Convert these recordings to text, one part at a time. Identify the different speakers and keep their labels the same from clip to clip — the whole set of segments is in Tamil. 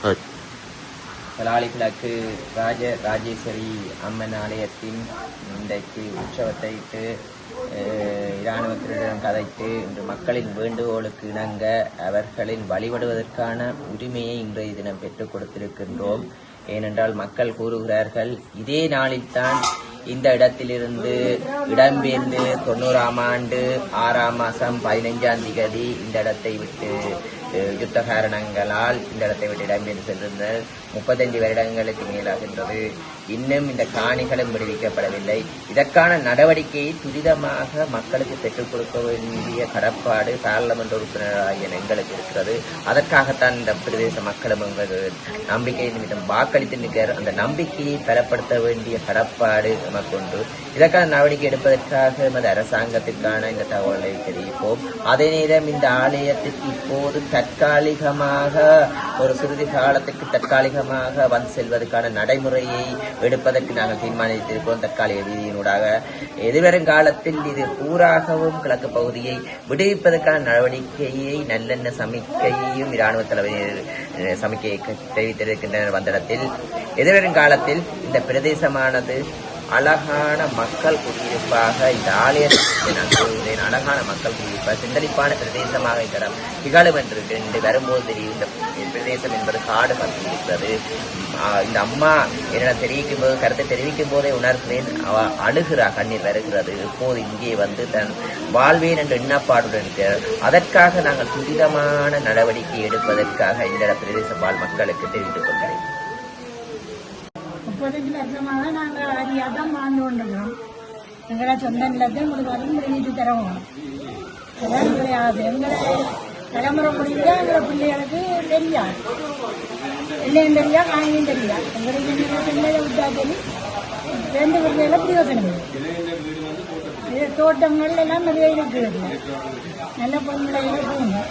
Speaker 1: பலாலி கிழக்கு ராஜேஸ்வரி அம்மன் ஆலயத்தின் இன்றைக்கு உற்சவத்தை இட்டு இராணுவத்தினரிடம் கதைத்து இன்று மக்களின் வேண்டுகோளுக்கு இணங்க அவர்களின் வழிபடுவதற்கான உரிமையை இன்றைய தினம் பெற்றுக் கொடுத்திருக்கின்றோம். ஏனென்றால் மக்கள் கூறுகிறார்கள், இதே நாளில்தான் இந்த இடத்திலிருந்து இடம்பெயர்ந்து 90ஆம் ஆண்டு 6ஆம் மாதம் 15ஆம் தேதி இந்த இடத்தை விட்டு யுத்த காரணங்களால் இந்த இடத்தை விட்டு இடம்பெயர்ந்து சென்றிருந்தனர். 35 வருடங்களுக்கு மேலாகின்றது. இன்னும் இந்த காணிகளும் விடுவிக்கப்படவில்லை. இதற்கான நடவடிக்கையை துரிதமாக மக்களுக்கு பெற்றுக் கொடுக்க வேண்டிய கடப்பாடு பாராளுமன்ற உறுப்பினராகிய எங்களுக்கு இருக்கிறது. அதற்காகத்தான் இந்த பிரதேச மக்களும் நம்பிக்கை நிமித்தம் வாக்களித்து நிற்கிறார். அந்த நம்பிக்கையை பலப்படுத்த வேண்டிய கடப்பாடு நமக்கு உண்டு. இதற்கான நடவடிக்கை எடுப்பதற்காக எமது அரசாங்கத்திற்கான இந்த தகவலை தெரிவிப்போம். அதே நேரம் இந்த ஆலயத்திற்கு இப்போது தற்காலிகமாக ஒரு சிறிது காலத்துக்கு தற்காலிகமாக வந்து செல்வதற்கான நடைமுறையை எடுப்பதற்கு நாங்கள் தீர்மானித்திருக்கிறோம். தற்காலிக வீதியினூடாக எதிர்வரும் காலத்தில் இது பூராகவும் கிழக்கு பகுதியை விடுவிப்பதற்கான நடவடிக்கையை நல்லெண்ண சமிக்கையையும் இராணுவ தலைவர் சமிக்கையை தெரிவித்திருக்கின்றனர். வந்திடத்தில் எதிர்வரும் காலத்தில் இந்த பிரதேசமானது அழகான மக்கள் குடியிருப்பாக இந்த ஆலயத்தை அழகான மக்கள் குடியிருப்பாக சிந்தளிப்பான பிரதேசமாக இடம் திகழும் என்று வரும்போது தெரியும். இந்த பிரதேசம் என்பது காடு மத்தியிருக்கிறது. இந்த அம்மா என்னிடம் தெரிவிக்கும் போது கருத்தை தெரிவிக்கும் போதே உணர்கிறேன். அழுகிறார், கண்ணீர் வருகிறது. இப்போது இங்கே வந்து தன் வாழ்வேன் என்ற எண்ணப்பாடுடன் இருக்கிறார். அதற்காக நாங்கள் துரிதமான நடவடிக்கை எடுப்பதற்காக இந்த பிரதேச வாழ் மக்களுக்கு தெரிவித்துக் கொள்கிறேன்.
Speaker 2: 35 லட்சமாக நாங்கள் அதிகாக தான் வாழ்ந்து கொண்டிருக்கிறோம். எங்களை சொந்த நிலத்தை உங்களுக்கு வரும் விடுவித்து தரவும் அதான் எங்களுடைய ஆசை. எங்களை தலைமுறை முடிஞ்சா எங்களை பிள்ளைகளுக்கு தெரியாது, இல்லையும் தெரியா காணியும் தெரியா. எங்களுக்கு பிள்ளைகளை விட்டா சொல்லி 2 பிள்ளைகளை பிரயோசனம் இது தோட்டங்கள் எல்லாம் நிறைய இருக்குது. நல்ல பொருளைகளை போகணும்.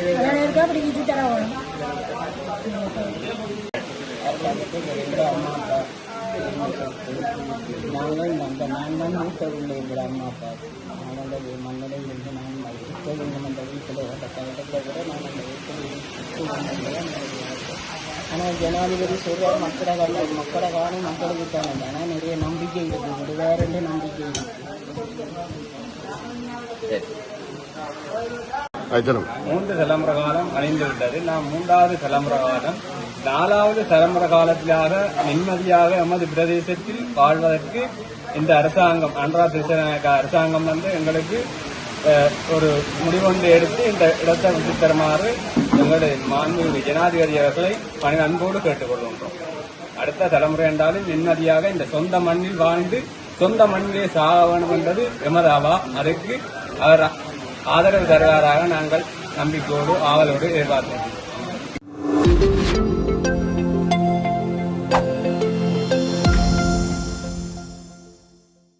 Speaker 2: அதனால இருக்கா அப்படி விட்டு தரவும்
Speaker 3: நாங்கள் அந்த 4 நாள் வீட்டில் உள்ள எங்கள் அம்மா அப்பா நாங்கள் மன்னரை இருந்து நாங்கள் இப்போ அந்த வீட்டில் இடத்தை விட நாங்கள் அந்த வீட்டில் ஆனால் ஜனாதிபதி சொல்வார் மக்களை காணும் மக்களுக்கு தானே. ஆனால் நிறைய நம்பிக்கை இருக்குது, விடுவாருன்னு நம்பிக்கை இருக்குது.
Speaker 4: 3 தலைமுறை காலம் அணிந்து விட்டது. நாம் 3வது தலைமுறை காலம் 4வது தலைமுறை காலத்திலாக நிம்மதியாக எமது பிரதேசத்தில் வாழ்வதற்கு இந்த அரசாங்கம் அன்றா திசைநாயக்க அரசாங்கம் எங்களுக்கு ஒரு முடிவொன்று எடுத்து இந்த இடத்தை விட்டுத் தருமாறு எங்களுடைய மாண்புமிகு ஜனாதிபதி அவர்களை பணி அன்போடு கேட்டுக்கொள்கின்றோம். அடுத்த தலைமுறை என்றாலும் நிம்மதியாக இந்த சொந்த மண்ணில் வாழ்ந்து சொந்த மண்ணிலே சாக வேண்டும் என்பது எமது அவா. அதற்கு அவர் ஆதரவு தருவாராக நாங்கள் நம்பிக்கையோடு ஆவலோடு எதிர்பார்க்கிறோம்.